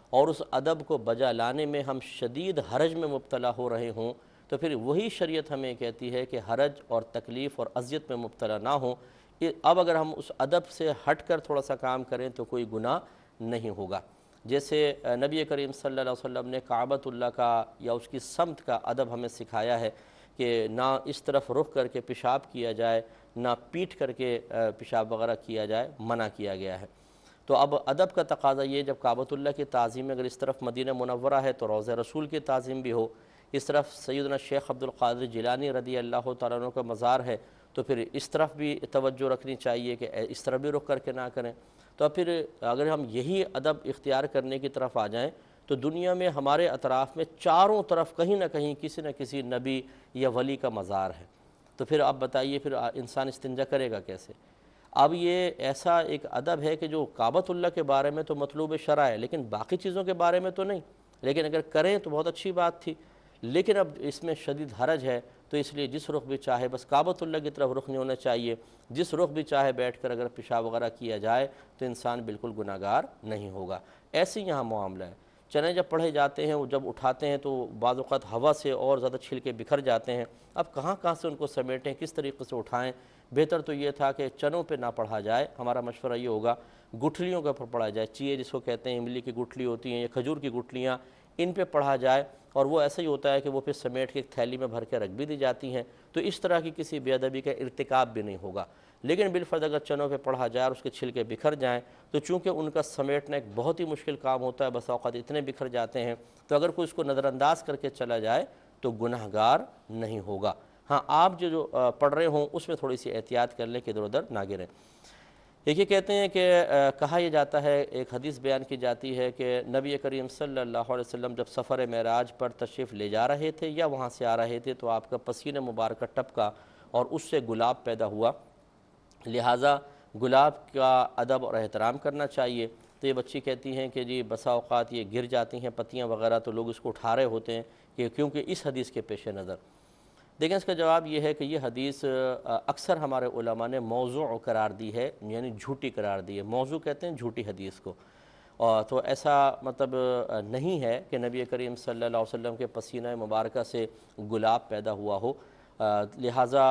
اور اس ادب کو بجا لانے میں ہم شدید حرج میں مبتلا ہو رہے ہوں، تو پھر وہی شریعت ہمیں کہتی ہے کہ حرج اور تکلیف اور اذیت میں مبتلا نہ ہوں. اب اگر ہم اس ادب سے ہٹ کر تھوڑا سا کام کریں تو کوئی گناہ نہیں ہوگا. جیسے نبی کریم صلی اللہ علیہ وسلم نے کعبۃ اللہ کا یا اس کی سمت کا ادب ہمیں سکھایا ہے کہ نہ اس طرف رخ کر کے پیشاب کیا جائے، نہ پیٹھ کر کے پیشاب وغیرہ کیا جائے، منع کیا گیا ہے. تو اب ادب کا تقاضا یہ، جب کعبۃ اللہ کی تعظیم اگر اس طرف مدینہ منورہ ہے تو روضہ رسول کی تعظیم بھی ہو. اس طرف سیدنا شیخ عبد القادر جیلانی رضی اللہ تعالیٰ عنہ کا مزار ہے تو پھر اس طرف بھی توجہ رکھنی چاہیے کہ اس طرف بھی رخ کر کے نہ کریں۔ تو اب پھر اگر ہم یہی ادب اختیار کرنے کی طرف آ جائیں تو دنیا میں ہمارے اطراف میں چاروں طرف کہیں نہ کہیں کسی نہ کسی نبی یا ولی کا مزار ہے، تو پھر اب بتائیے پھر انسان استنجا کرے گا کیسے؟ اب یہ ایسا ایک ادب ہے کہ جو کعبۃ اللہ کے بارے میں تو مطلوب شرع ہے لیکن باقی چیزوں کے بارے میں تو نہیں، لیکن اگر کریں تو بہت اچھی بات تھی، لیکن اب اس میں شدید حرج ہے، تو اس لیے جس رخ بھی چاہے، بس کعبۃ اللہ کی طرف رخ نہیں ہونا چاہیے، جس رخ بھی چاہے بیٹھ کر اگر پیشاب وغیرہ کیا جائے تو انسان بالکل گناہگار نہیں ہوگا۔ ایسے یہاں معاملہ ہے، چنے جب پڑھے جاتے ہیں وہ جب اٹھاتے ہیں تو بعض اوقات ہوا سے اور زیادہ چھلکے بکھر جاتے ہیں، اب کہاں سے ان کو سمیٹیں، کس طریقے سے اٹھائیں؟ بہتر تو یہ تھا کہ چنوں پہ نہ پڑھا جائے، ہمارا مشورہ یہ ہوگا گٹھلیوں کے اوپر پڑھا جائے، چیے جس کو کہتے ہیں، املی کی گٹھلی ہوتی ہیں یا کھجور کی گٹھلیاں، ان پہ پڑھا جائے، اور وہ ایسا ہی ہوتا ہے کہ وہ پھر سمیٹ کے ایک تھیلی میں بھر کے رکھ بھی دی جاتی ہیں، تو اس طرح کی کسی بے ادبی کا ارتکاب بھی نہیں ہوگا۔ لیکن بالفرض اگر چنوں پہ پڑھا جائے اور اس کے چھلکے بکھر جائیں تو چونکہ ان کا سمیٹنا ایک بہت ہی مشکل کام ہوتا ہے، بس اوقات اتنے بکھر جاتے ہیں، تو اگر کوئی اس کو نظر انداز کر کے چلا جائے تو گناہگار نہیں ہوگا۔ ہاں آپ جو پڑھ رہے ہوں اس میں تھوڑی سی احتیاط کر لیں کہ ادھر ادھر نہ گریں۔ یہ کہتے ہیں کہ کہا یہ جاتا ہے، ایک حدیث بیان کی جاتی ہے کہ نبی کریم صلی اللہ علیہ وسلم جب سفر معراج پر تشریف لے جا رہے تھے یا وہاں سے آ رہے تھے تو آپ کا پسینہ مبارکہ ٹپکا اور اس سے گلاب پیدا ہوا، لہٰذا گلاب کا ادب اور احترام کرنا چاہیے۔ تو یہ بچی کہتی ہیں کہ جی بسا اوقات یہ گر جاتی ہیں پتیاں وغیرہ تو لوگ اس کو اٹھا رہے ہوتے ہیں کہ کیونکہ اس حدیث کے پیش نظر۔ دیکھیں اس کا جواب یہ ہے کہ یہ حدیث اکثر ہمارے علماء نے موضوع قرار دی ہے، یعنی جھوٹی قرار دی ہے، موضوع کہتے ہیں جھوٹی حدیث کو، تو ایسا مطلب نہیں ہے کہ نبی کریم صلی اللہ علیہ وسلم کے پسینہ مبارکہ سے گلاب پیدا ہوا ہو، لہٰذا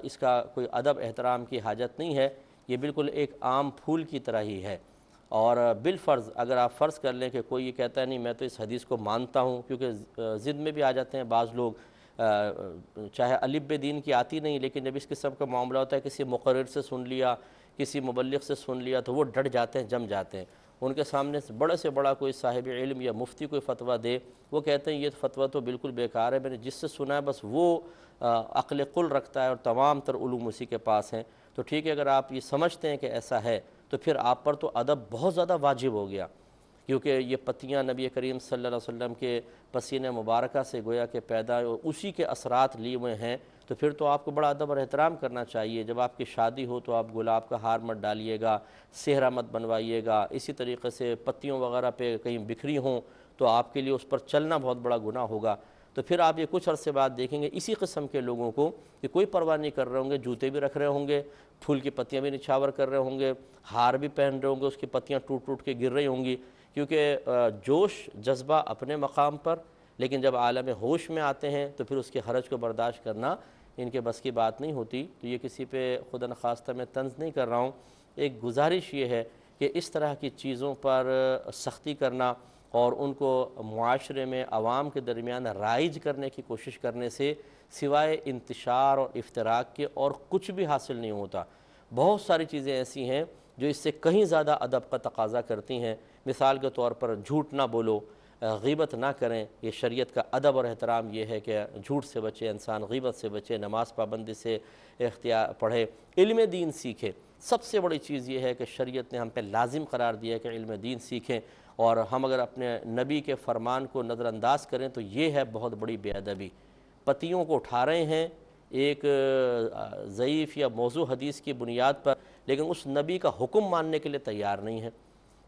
اس کا کوئی ادب احترام کی حاجت نہیں ہے، یہ بالکل ایک عام پھول کی طرح ہی ہے۔ اور بالفرض اگر آپ فرض کر لیں کہ کوئی یہ کہتا ہے نہیں میں تو اس حدیث کو مانتا ہوں، کیونکہ ضد میں بھی آ جاتے ہیں بعض لوگ، چاہے الف بے دین کی آتی نہیں لیکن جب اس قسم کا معاملہ ہوتا ہے کسی مقرر سے سن لیا، کسی مبلغ سے سن لیا تو وہ ڈٹ جاتے ہیں، جم جاتے ہیں، ان کے سامنے سے بڑا کوئی صاحب علم یا مفتی کوئی فتویٰ دے، وہ کہتے ہیں یہ فتویٰ تو بالکل بیکار ہے، میں نے جس سے سنا ہے بس وہ عقل قل رکھتا ہے اور تمام تر علوم اسی کے پاس ہیں۔ تو ٹھیک ہے، اگر آپ یہ سمجھتے ہیں کہ ایسا ہے تو پھر آپ پر تو ادب بہت زیادہ واجب ہو گیا، کیونکہ یہ پتیاں نبی کریم صلی اللہ علیہ وسلم کے پسینہ مبارکہ سے گویا کہ پیدا اسی کے اثرات لیے ہوئے ہیں، تو پھر تو آپ کو بڑا ادب اور احترام کرنا چاہیے۔ جب آپ کی شادی ہو تو آپ گلاب کا ہار مت ڈالیے گا، صحرا مت بنوائیے گا، اسی طریقے سے پتیوں وغیرہ پہ کہیں بکھری ہوں تو آپ کے لیے اس پر چلنا بہت بڑا گناہ ہوگا۔ تو پھر آپ یہ کچھ عرصے بعد دیکھیں گے اسی قسم کے لوگوں کو کہ کوئی پرواہ نہیں کر رہے ہوں گے، جوتے بھی رکھ رہے ہوں گے، پھول کی پتیاں بھی نچھاور کر رہے ہوں گے، ہار بھی پہن رہے ہوں گے، اس کی پتیاں ٹوٹ کے گر رہی ہوں گی، کیونکہ جوش جذبہ اپنے مقام پر، لیکن جب عالم ہوش میں آتے ہیں تو پھر اس کے حرج کو برداشت کرنا ان کے بس کی بات نہیں ہوتی۔ تو یہ کسی پہ خدا نخواستہ میں طنز نہیں کر رہا ہوں، ایک گزارش یہ ہے کہ اس طرح کی چیزوں پر سختی کرنا اور ان کو معاشرے میں عوام کے درمیان رائج کرنے کی کوشش کرنے سے سوائے انتشار اور افتراق کے اور کچھ بھی حاصل نہیں ہوتا۔ بہت ساری چیزیں ایسی ہیں جو اس سے کہیں زیادہ ادب کا تقاضا کرتی ہیں، مثال کے طور پر جھوٹ نہ بولو، غیبت نہ کریں، یہ شریعت کا ادب اور احترام یہ ہے کہ جھوٹ سے بچے انسان، غیبت سے بچے، نماز پابندی سے پڑھے، علم دین سیکھے۔ سب سے بڑی چیز یہ ہے کہ شریعت نے ہم پہ لازم قرار دیا ہے کہ علم دین سیکھیں، اور ہم اگر اپنے نبی کے فرمان کو نظر انداز کریں تو یہ ہے بہت بڑی بے ادبی۔ پتیوں کو اٹھا رہے ہیں ایک ضعیف یا موضوع حدیث کی بنیاد پر، لیکن اس نبی کا حکم ماننے کے لیے تیار نہیں ہے۔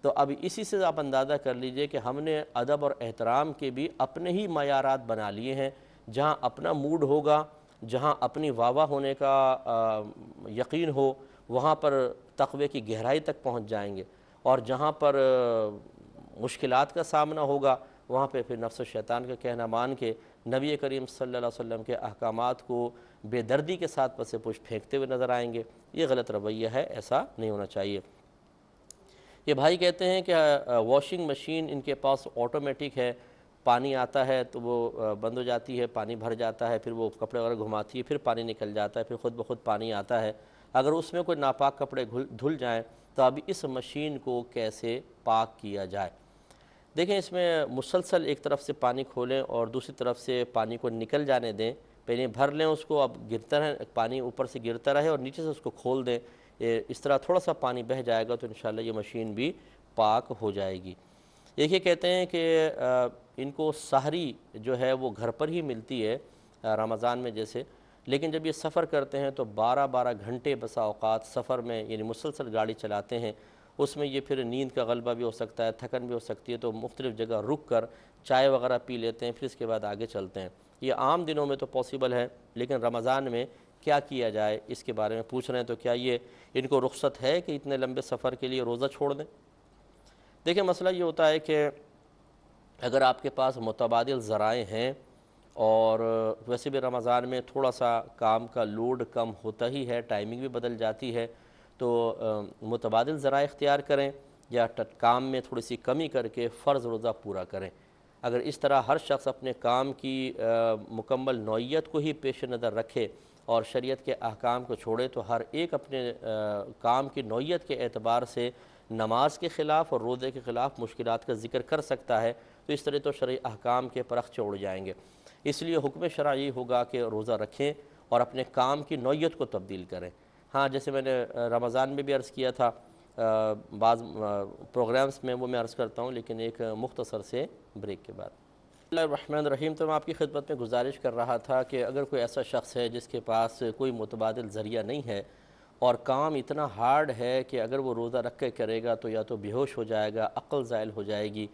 تو اب اسی سے آپ اندازہ کر لیجئے کہ ہم نے ادب اور احترام کے بھی اپنے ہی معیارات بنا لیے ہیں، جہاں اپنا موڈ ہوگا، جہاں اپنی واہ ہونے کا یقین ہو، وہاں پر تقوی کی گہرائی تک پہنچ جائیں گے، اور جہاں پر مشکلات کا سامنا ہوگا وہاں پہ پھر نفس و شیطان کا کہنا مان کے نبی کریم صلی اللہ علیہ وسلم کے احکامات کو بے دردی کے ساتھ پس پش پھینکتے ہوئے نظر آئیں گے۔ یہ غلط رویہ ہے، ایسا نہیں ہونا چاہیے۔ یہ بھائی کہتے ہیں کہ واشنگ مشین ان کے پاس آٹومیٹک ہے، پانی آتا ہے تو وہ بند ہو جاتی ہے، پانی بھر جاتا ہے، پھر وہ کپڑے وغیرہ گھماتی ہے، پھر پانی نکل جاتا ہے، پھر خود بخود پانی آتا ہے۔ اگر اس میں کوئی ناپاک کپڑے دھل جائیں تو اب اس مشین کو کیسے پاک کیا جائے؟ دیکھیں اس میں مسلسل ایک طرف سے پانی کھولیں اور دوسری طرف سے پانی کو نکل جانے دیں، پہلے بھر لیں اس کو، اب گرتا رہے، پانی اوپر سے گرتا رہے اور نیچے سے اس کو کھول دیں، اس طرح تھوڑا سا پانی بہہ جائے گا تو انشاءاللہ یہ مشین بھی پاک ہو جائے گی۔ ایک یہ کہتے ہیں کہ ان کو سحری جو ہے وہ گھر پر ہی ملتی ہے رمضان میں جیسے، لیکن جب یہ سفر کرتے ہیں تو 12 گھنٹے بسا اوقات سفر میں یعنی مسلسل گاڑی چلاتے ہیں، اس میں یہ پھر نیند کا غلبہ بھی ہو سکتا ہے، تھکن بھی ہو سکتی ہے، تو مختلف جگہ رک کر چائے وغیرہ پی لیتے ہیں، پھر اس کے بعد آگے چلتے ہیں۔ یہ عام دنوں میں تو پاسبل ہے، لیکن رمضان میں کیا کیا جائے اس کے بارے میں پوچھ رہے ہیں، تو کیا یہ ان کو رخصت ہے کہ اتنے لمبے سفر کے لیے روزہ چھوڑ دیں؟ دیکھیں مسئلہ یہ ہوتا ہے کہ اگر آپ کے پاس متبادل ذرائع ہیں اور ویسے بھی رمضان میں تھوڑا سا کام کا لوڈ کم ہوتا ہی ہے، ٹائمنگ بھی بدل جاتی ہے، تو متبادل ذرائع اختیار کریں یا کام میں تھوڑی سی کمی کر کے فرض روزہ پورا کریں۔ اگر اس طرح ہر شخص اپنے کام کی مکمل نوعیت کو ہی پیش نظر رکھے اور شریعت کے احکام کو چھوڑے تو ہر ایک اپنے کام کی نوعیت کے اعتبار سے نماز کے خلاف اور روزے کے خلاف مشکلات کا ذکر کر سکتا ہے، تو اس طرح تو شرعی احکام کے پرخچے اڑ جائیں گے۔ اس لیے حکم شرعی ہوگا کہ روزہ رکھیں اور اپنے کام کی نوعیت کو تبدیل کریں۔ ہاں جیسے میں نے رمضان میں بھی عرض کیا تھا، بعض پروگرامز میں وہ میں عرض کرتا ہوں، لیکن ایک مختصر سے بریک کے بعد۔ بسم اللہ الرحمن الرحیم۔ تو میں آپ کی خدمت میں گزارش کر رہا تھا کہ اگر کوئی ایسا شخص ہے جس کے پاس کوئی متبادل ذریعہ نہیں ہے اور کام اتنا ہارڈ ہے کہ اگر وہ روزہ رکھ کے کرے گا تو یا تو بے ہوش ہو جائے گا، عقل زائل ہو جائے گی،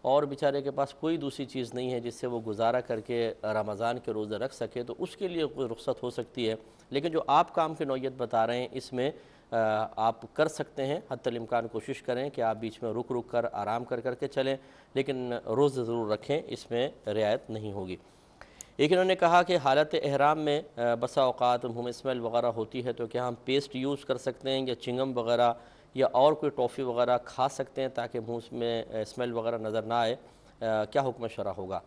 اور بیچارے کے پاس کوئی دوسری چیز نہیں ہے جس سے وہ گزارا کر کے رمضان کے روزہ رکھ سکے، تو اس کے لیے کوئی رخصت ہو سکتی ہے۔ لیکن جو آپ کام کی نوعیت بتا رہے ہیں اس میں آپ کر سکتے ہیں، حتی الامکان کوشش کریں کہ آپ بیچ میں رک رک کر آرام کر کے چلیں، لیکن روزہ ضرور رکھیں، اس میں رعایت نہیں ہوگی۔ ایک انہوں نے کہا کہ حالت احرام میں بسا اوقات منہ میں اسمیل وغیرہ ہوتی ہے، تو کیا ہم پیسٹ یوز کر سکتے ہیں یا چنگم وغیرہ یا اور کوئی ٹافی وغیرہ کھا سکتے ہیں تاکہ منہ میں اسمیل وغیرہ نظر نہ آئے؟ کیا حکم شرع ہوگا؟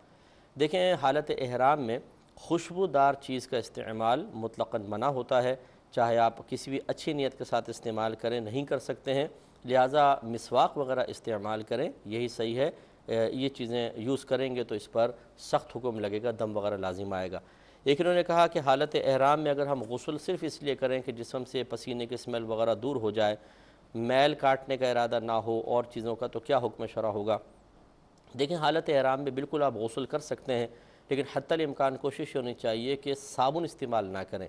دیکھیں حالت احرام میں خوشبودار چیز کا استعمال مطلقاً منع ہوتا ہے، چاہے آپ کسی بھی اچھی نیت کے ساتھ استعمال کریں، نہیں کر سکتے ہیں، لہٰذا مسواک وغیرہ استعمال کریں، یہی صحیح ہے۔ یہ چیزیں یوز کریں گے تو اس پر سخت حکم لگے گا، دم وغیرہ لازم آئے گا۔ ایک انہوں نے کہا کہ حالت احرام میں اگر ہم غسل صرف اس لیے کریں کہ جسم سے پسینے کی اسمیل وغیرہ دور ہو جائے، میل کاٹنے کا ارادہ نہ ہو اور چیزوں کا، تو کیا حکم شرع ہوگا؟ دیکھیں حالت احرام میں بالکل آپ غسل کر سکتے ہیں، لیکن حتی الامکان کوشش ہونی چاہیے کہ صابن استعمال نہ کریں،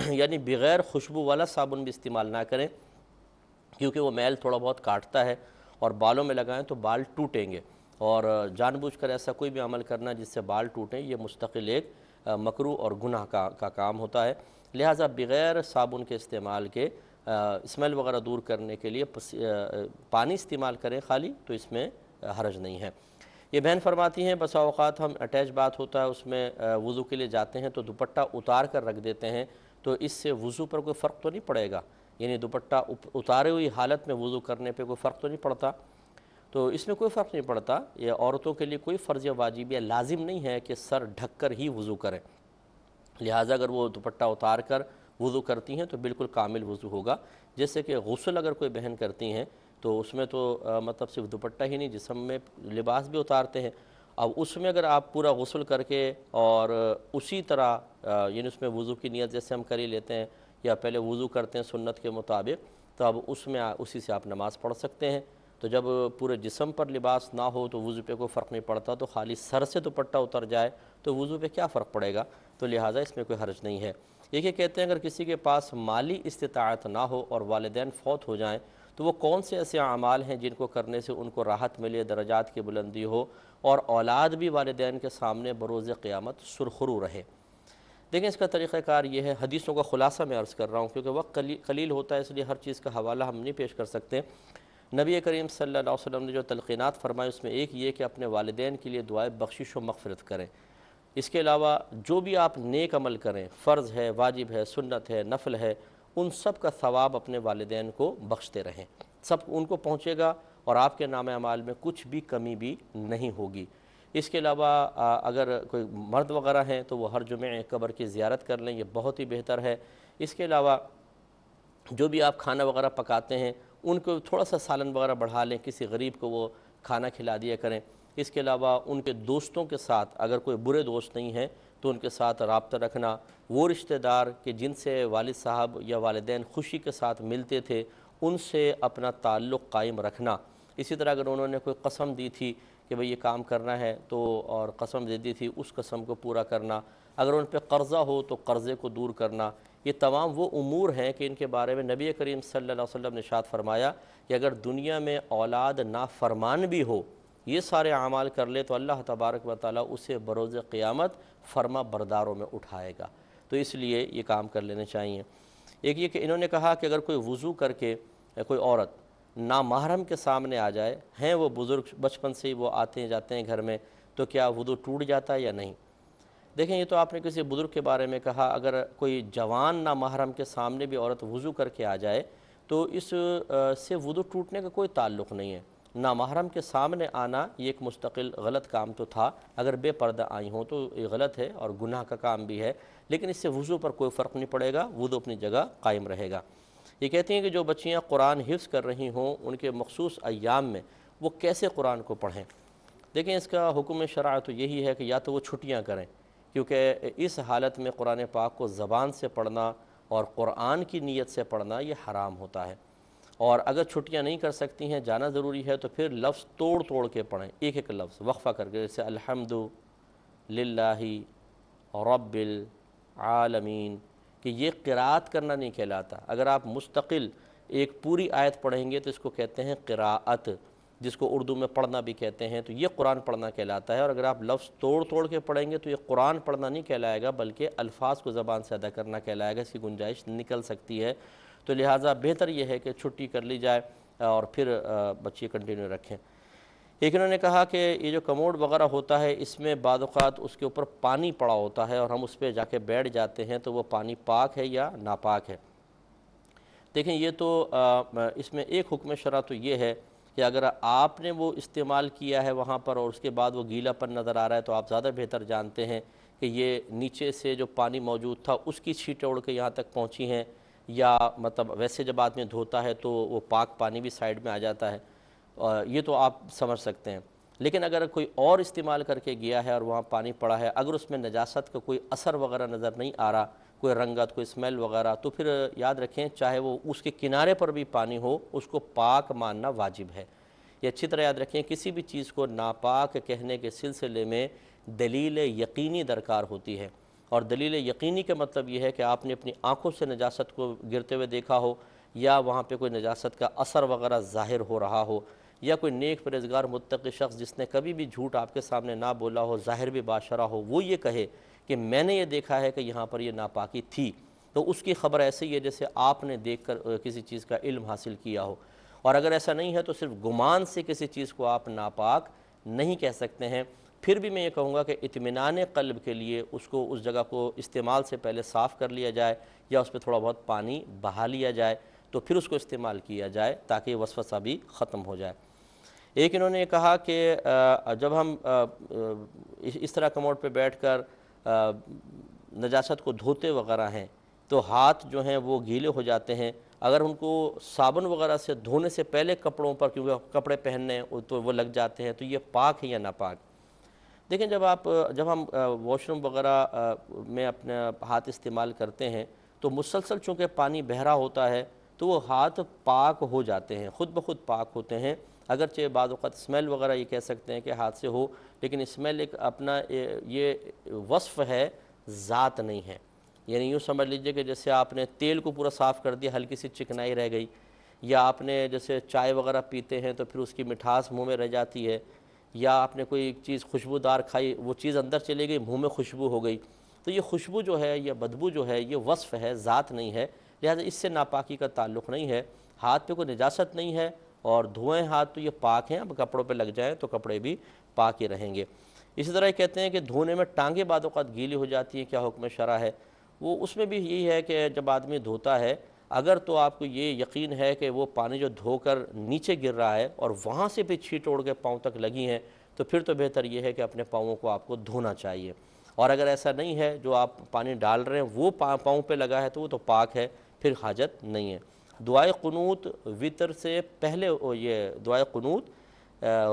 یعنی بغیر خوشبو والا صابن بھی استعمال نہ کریں، کیونکہ وہ میل تھوڑا بہت کاٹتا ہے اور بالوں میں لگائیں تو بال ٹوٹیں گے، اور جان بوجھ کر ایسا کوئی بھی عمل کرنا جس سے بال ٹوٹیں یہ مستقل ایک مکروہ اور گناہ کا کام ہوتا ہے۔ لہٰذا بغیر صابن کے استعمال کے اسمیل وغیرہ دور کرنے کے لیے پانی استعمال کریں خالی، تو اس میں حرج نہیں ہے۔ یہ بہن فرماتی ہیں بسا اوقات ہم اٹیچ بات ہوتا ہے اس میں وضو کے لیے جاتے ہیں تو دوپٹہ اتار کر رکھ دیتے ہیں، تو اس سے وضو پر کوئی فرق تو نہیں پڑے گا؟ یعنی دوپٹہ اتارے ہوئی حالت میں وضو کرنے پہ کوئی فرق تو نہیں پڑتا؟ تو اس میں کوئی فرق نہیں پڑتا۔ یہ عورتوں کے لیے کوئی فرض یا واجب یا لازم نہیں ہے کہ سر ڈھک کر ہی وضو کریں، لہٰذا اگر وہ دوپٹہ اتار کر وضو کرتی ہیں تو بالکل کامل وضو ہوگا۔ جیسے کہ غسل اگر کوئی بہن کرتی ہیں تو اس میں تو مطلب صرف دوپٹہ ہی نہیں، جسم میں لباس بھی اتارتے ہیں، اب اس میں اگر آپ پورا غسل کر کے اور اسی طرح یعنی اس میں وضو کی نیت جیسے ہم کر ہی لیتے ہیں یا پہلے وضو کرتے ہیں سنت کے مطابق، تو اب اس میں اسی سے آپ نماز پڑھ سکتے ہیں۔ تو جب پورے جسم پر لباس نہ ہو تو وضو پہ کوئی فرق نہیں پڑتا، تو خالی سر سے دوپٹہ اتر جائے تو وضو پہ کیا فرق پڑے گا؟ تو لہٰذا اس میں کوئی حرج نہیں ہے۔ یہ کہتے ہیں اگر کسی کے پاس مالی استطاعت نہ ہو اور والدین فوت ہو جائیں تو وہ کون سے ایسے اعمال ہیں جن کو کرنے سے ان کو راحت ملے، درجات کی بلندی ہو اور اولاد بھی والدین کے سامنے بروز قیامت سرخرو رہے؟ دیکھیں اس کا طریقہ کار یہ ہے، حدیثوں کا خلاصہ میں عرض کر رہا ہوں کیونکہ وقت قلیل ہوتا ہے، اس لیے ہر چیز کا حوالہ ہم نہیں پیش کر سکتے۔ نبی کریم صلی اللہ علیہ وسلم نے جو تلقینات فرمائے اس میں ایک یہ کہ اپنے والدین کے لیے دعائے بخشش و مغفرت کریں۔ اس کے علاوہ جو بھی آپ نیک عمل کریں، فرض ہے، واجب ہے، سنت ہے، نفل ہے، ان سب کا ثواب اپنے والدین کو بخشتے رہیں، سب ان کو پہنچے گا اور آپ کے نام اعمال میں کچھ بھی کمی بھی نہیں ہوگی۔ اس کے علاوہ اگر کوئی مرد وغیرہ ہیں تو وہ ہر جمعے قبر کی زیارت کر لیں، یہ بہت ہی بہتر ہے۔ اس کے علاوہ جو بھی آپ کھانا وغیرہ پکاتے ہیں ان کو تھوڑا سا سالن وغیرہ بڑھا لیں، کسی غریب کو وہ کھانا کھلا دیا کریں۔ اس کے علاوہ ان کے دوستوں کے ساتھ اگر کوئی برے دوست نہیں ہیں تو ان کے ساتھ رابطہ رکھنا، وہ رشتہ دار کہ جن سے والد صاحب یا والدین خوشی کے ساتھ ملتے تھے ان سے اپنا تعلق قائم رکھنا۔ اسی طرح اگر انہوں نے کوئی قسم دی تھی کہ بھئی یہ کام کرنا ہے تو اور قسم دے دی تھی، اس قسم کو پورا کرنا۔ اگر ان پہ قرضہ ہو تو قرضے کو دور کرنا۔ یہ تمام وہ امور ہیں کہ ان کے بارے میں نبی کریم صلی اللہ علیہ وسلم نے ارشاد فرمایا کہ اگر دنیا میں اولاد نافرمان بھی ہو، یہ سارے اعمال کر لے تو اللہ تبارک و تعالیٰ اسے بروز قیامت فرما برداروں میں اٹھائے گا۔ تو اس لیے یہ کام کر لینے چاہیے۔ ایک یہ کہ انہوں نے کہا کہ اگر کوئی وضو کر کے کوئی عورت نامحرم کے سامنے آ جائے، ہیں وہ بزرگ بچپن سے ہی وہ آتے ہیں جاتے ہیں گھر میں، تو کیا وضو ٹوٹ جاتا ہے یا نہیں؟ دیکھیں یہ تو آپ نے کسی بزرگ کے بارے میں کہا، اگر کوئی جوان نامحرم کے سامنے بھی عورت وضو کر کے آ جائے تو اس سے وضو ٹوٹنے کا کوئی تعلق نہیں ہے۔ نامحرم کے سامنے آنا یہ ایک مستقل غلط کام تو تھا، اگر بے پردہ آئی ہوں تو یہ غلط ہے اور گناہ کا کام بھی ہے، لیکن اس سے وضو پر کوئی فرق نہیں پڑے گا، وضو اپنی جگہ قائم رہے گا۔ یہ کہتے ہیں کہ جو بچیاں قرآن حفظ کر رہی ہوں ان کے مخصوص ایام میں وہ کیسے قرآن کو پڑھیں؟ دیکھیں اس کا حکم شرع تو یہی ہے کہ یا تو وہ چھٹیاں کریں، کیونکہ اس حالت میں قرآن پاک کو زبان سے پڑھنا اور قرآن کی نیت سے پڑھنا یہ حرام ہوتا ہے۔ اور اگر چھٹیاں نہیں کر سکتی ہیں، جانا ضروری ہے، تو پھر لفظ توڑ توڑ کے پڑھیں، ایک ایک لفظ وقفہ کر کے، جیسے الحمد للہ رب العالمین، کہ یہ قراءت کرنا نہیں کہلاتا۔ اگر آپ مستقل ایک پوری آیت پڑھیں گے تو اس کو کہتے ہیں قراءت، جس کو اردو میں پڑھنا بھی کہتے ہیں، تو یہ قرآن پڑھنا کہلاتا ہے۔ اور اگر آپ لفظ توڑ توڑ کے پڑھیں گے تو یہ قرآن پڑھنا نہیں کہلائے گا، بلکہ الفاظ کو زبان سے ادا کرنا کہلائے گا، اس کی گنجائش نکل سکتی ہے۔ تو لہٰذا بہتر یہ ہے کہ چھٹی کر لی جائے اور پھر بچے کنٹینیو رکھیں۔ ایک انہوں نے کہا کہ یہ جو کموڈ وغیرہ ہوتا ہے اس میں بعض اوقات اس کے اوپر پانی پڑا ہوتا ہے اور ہم اس پہ جا کے بیٹھ جاتے ہیں، تو وہ پانی پاک ہے یا ناپاک ہے؟ دیکھیں یہ تو اس میں ایک حکم شرع تو یہ ہے کہ اگر آپ نے وہ استعمال کیا ہے وہاں پر اور اس کے بعد وہ گیلا پن نظر آ رہا ہے تو آپ زیادہ بہتر جانتے ہیں کہ یہ نیچے سے جو پانی موجود تھا اس کی چھینٹیں اڑ کے یہاں تک پہنچی ہیں، یا مطلب ویسے جب آدمی دھوتا ہے تو وہ پاک پانی بھی سائیڈ میں آ جاتا ہے، یہ تو آپ سمجھ سکتے ہیں۔ لیکن اگر کوئی اور استعمال کر کے گیا ہے اور وہاں پانی پڑا ہے، اگر اس میں نجاست کا کوئی اثر وغیرہ نظر نہیں آ رہا، کوئی رنگت، کوئی اسمیل وغیرہ، تو پھر یاد رکھیں چاہے وہ اس کے کنارے پر بھی پانی ہو، اس کو پاک ماننا واجب ہے۔ یہ اچھی طرح یاد رکھیں، کسی بھی چیز کو ناپاک کہنے کے سلسلے میں دلیل یقینی درکار ہوتی ہے، اور دلیل یقینی کا مطلب یہ ہے کہ آپ نے اپنی آنکھوں سے نجاست کو گرتے ہوئے دیکھا ہو، یا وہاں پہ کوئی نجاست کا اثر وغیرہ ظاہر ہو رہا ہو، یا کوئی نیک پرہیزگار متقی شخص جس نے کبھی بھی جھوٹ آپ کے سامنے نہ بولا ہو، ظاہر بھی باشرہ ہو، وہ یہ کہے کہ میں نے یہ دیکھا ہے کہ یہاں پر یہ ناپاکی تھی، تو اس کی خبر ایسے ہی ہے جیسے آپ نے دیکھ کر کسی چیز کا علم حاصل کیا ہو۔ اور اگر ایسا نہیں ہے تو صرف گمان سے کسی چیز کو آپ ناپاک نہیں کہہ سکتے ہیں۔ پھر بھی میں یہ کہوں گا کہ اطمینان قلب کے لیے اس کو اس جگہ کو استعمال سے پہلے صاف کر لیا جائے، یا اس پہ تھوڑا بہت پانی بہا لیا جائے تو پھر اس کو استعمال کیا جائے تاکہ یہ وسوسہ بھی ختم ہو جائے۔ ایک انہوں نے کہا کہ جب ہم اس طرح کموڈ پہ بیٹھ کر نجاست کو دھوتے وغیرہ ہیں تو ہاتھ جو ہیں وہ گیلے ہو جاتے ہیں، اگر ان کو صابن وغیرہ سے دھونے سے پہلے کپڑوں پر، کیونکہ کپڑے پہننے ہیں تو وہ لگ جاتے ہیں، تو یہ پاک ہے یا ناپاک؟ دیکھیں جب ہم واش روم وغیرہ میں اپنا ہاتھ استعمال کرتے ہیں تو مسلسل چونکہ پانی بہہ رہا ہوتا ہے تو وہ ہاتھ پاک ہو جاتے ہیں، خود بخود پاک ہوتے ہیں، اگرچہ بعض اوقات اسمیل وغیرہ یہ کہہ سکتے ہیں کہ ہاتھ سے ہو، لیکن اسمیل ایک اپنا یہ وصف ہے، ذات نہیں ہے۔ یعنی یوں سمجھ لیجئے کہ جیسے آپ نے تیل کو پورا صاف کر دیا، ہلکی سی چکنائی رہ گئی، یا آپ نے جیسے چائے وغیرہ پیتے ہیں تو پھر اس کی مٹھاس منہ میں رہ جاتی ہے، یا آپ نے کوئی چیز خوشبودار کھائی، وہ چیز اندر چلے گئی، منہ میں خوشبو ہو گئی، تو یہ خوشبو جو ہے یا بدبو جو ہے یہ وصف ہے، ذات نہیں ہے، لہذا اس سے ناپاکی کا تعلق نہیں ہے۔ ہاتھ پہ کوئی نجاست نہیں ہے اور دھوئیں ہاتھ تو یہ پاک ہیں، اب کپڑوں پہ لگ جائیں تو کپڑے بھی پاک ہی رہیں گے۔ اسی طرح یہ کہتے ہیں کہ دھونے میں ٹانگیں بعض اوقات گیلی ہو جاتی ہیں، کیا حکم شرع ہے؟ وہ اس میں بھی یہی ہے کہ جب آدمی دھوتا ہے، اگر تو آپ کو یہ یقین ہے کہ وہ پانی جو دھو کر نیچے گر رہا ہے اور وہاں سے بھی چھینٹ اڑ کے پاؤں تک لگی ہیں، تو پھر تو بہتر یہ ہے کہ اپنے پاؤں کو آپ کو دھونا چاہیے۔ اور اگر ایسا نہیں ہے، جو آپ پانی ڈال رہے ہیں وہ پاؤں پہ لگا ہے تو وہ تو پاک ہے، پھر حاجت نہیں ہے۔ دعائے قنوت وطر سے پہلے، یہ دعائے قنوت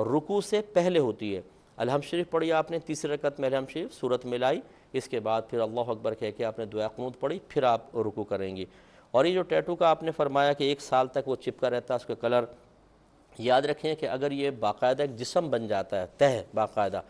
رکوع سے پہلے ہوتی ہے۔ الحمد شریف پڑھی آپ نے تیسری رکعت میں، الحمد شریف صورت ملائی، اس کے بعد پھر اللہ اکبر کہہ کے آپ نے دعائے قنوت پڑھی، پھر آپ رکوع کریں گی۔ اور یہ جو ٹیٹو کا آپ نے فرمایا کہ 1 سال تک وہ چپکا رہتا ہے اس کا کلر، یاد رکھیں کہ اگر یہ باقاعدہ ایک جسم بن جاتا ہے تہ باقاعدہ،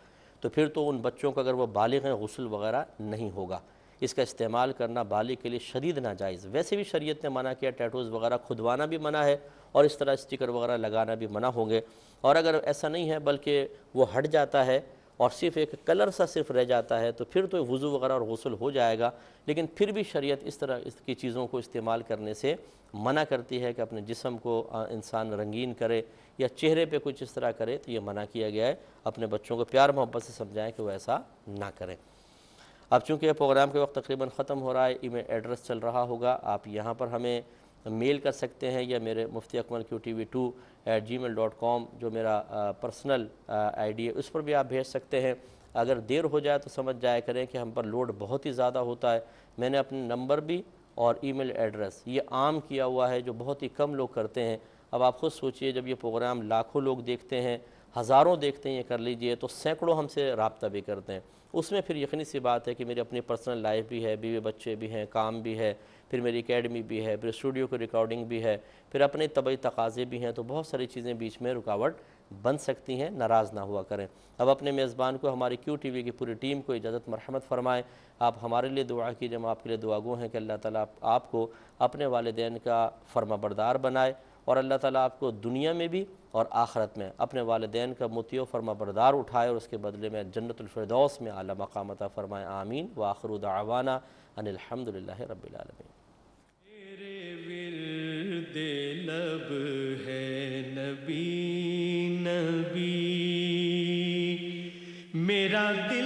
تو پھر تو ان بچوں کو اگر وہ بالغ ہیں غسل وغیرہ نہیں ہوگا، اس کا استعمال کرنا بالغ کے لیے شدید ناجائز۔ ویسے بھی شریعت نے منع کیا، ٹیٹوز وغیرہ کھدوانا بھی منع ہے اور اس طرح اسٹیکر وغیرہ لگانا بھی منع ہوں گے۔ اور اگر ایسا نہیں ہے بلکہ وہ ہٹ جاتا ہے اور صرف ایک کلر سا صرف رہ جاتا ہے تو پھر تو وضو وغیرہ اور غسل ہو جائے گا، لیکن پھر بھی شریعت اس طرح اس کی چیزوں کو استعمال کرنے سے منع کرتی ہے کہ اپنے جسم کو انسان رنگین کرے یا چہرے پہ کچھ اس طرح کرے، تو یہ منع کیا گیا ہے۔ اپنے بچوں کو پیار محبت سے سمجھائیں کہ وہ ایسا نہ کریں۔ اب چونکہ پروگرام کے وقت تقریباً ختم ہو رہا ہے، ای میل ایڈریس چل رہا ہوگا، آپ یہاں پر ہمیں میل کر سکتے ہیں یا میرے مفتی اکمل QTV2@gmail.com جو میرا پرسنل آئی ڈی ہے اس پر بھی آپ بھیج سکتے ہیں۔ اگر دیر ہو جائے تو سمجھ جایا کریں کہ ہم پر لوڈ بہت ہی زیادہ ہوتا ہے، میں نے اپنے نمبر بھی اور ای میل ایڈریس یہ عام کیا ہوا ہے جو بہت ہی کم لوگ کرتے ہیں۔ اب آپ خود سوچئے جب یہ پروگرام لاکھوں لوگ دیکھتے ہیں، ہزاروں دیکھتے ہیں، یہ کر لیجئے، تو سینکڑوں ہم سے رابطہ بھی کرتے ہیں، اس میں پھر یقینی سی بات ہے کہ میری اپنی پرسنل لائف بھی ہے، بیوی بچے بھی ہیں، کام بھی ہے، پھر میری اکیڈمی بھی ہے، پھر اسٹوڈیو کی ریکارڈنگ بھی ہے، پھر اپنے طبعی تقاضے بھی ہیں، تو بہت ساری چیزیں بیچ میں رکاوٹ بن سکتی ہیں، ناراض نہ ہوا کریں۔ اب اپنے میزبان کو، ہماری QTV کی پوری ٹیم کو اجازت مرحمت فرمائیں۔ آپ ہمارے لیے دعا کیجئے، ہم آپ کے لیے دعا گو ہیں کہ اللہ تعالیٰ آپ کو اپنے والدین کا فرما بردار بنائے، اور اللہ تعالیٰ آپ کو دنیا میں بھی اور آخرت میں اپنے والدین کا مطیع و فرما بردار اٹھائے اور اس کے بدلے میں جنت الفردوس میں اعلیٰ مقام عطا فرمائے، آمین۔ وآخر دعوانا ان الحمدللہ رب العالمین۔ میرے ورد لب ہے نبی نبی، میرا دل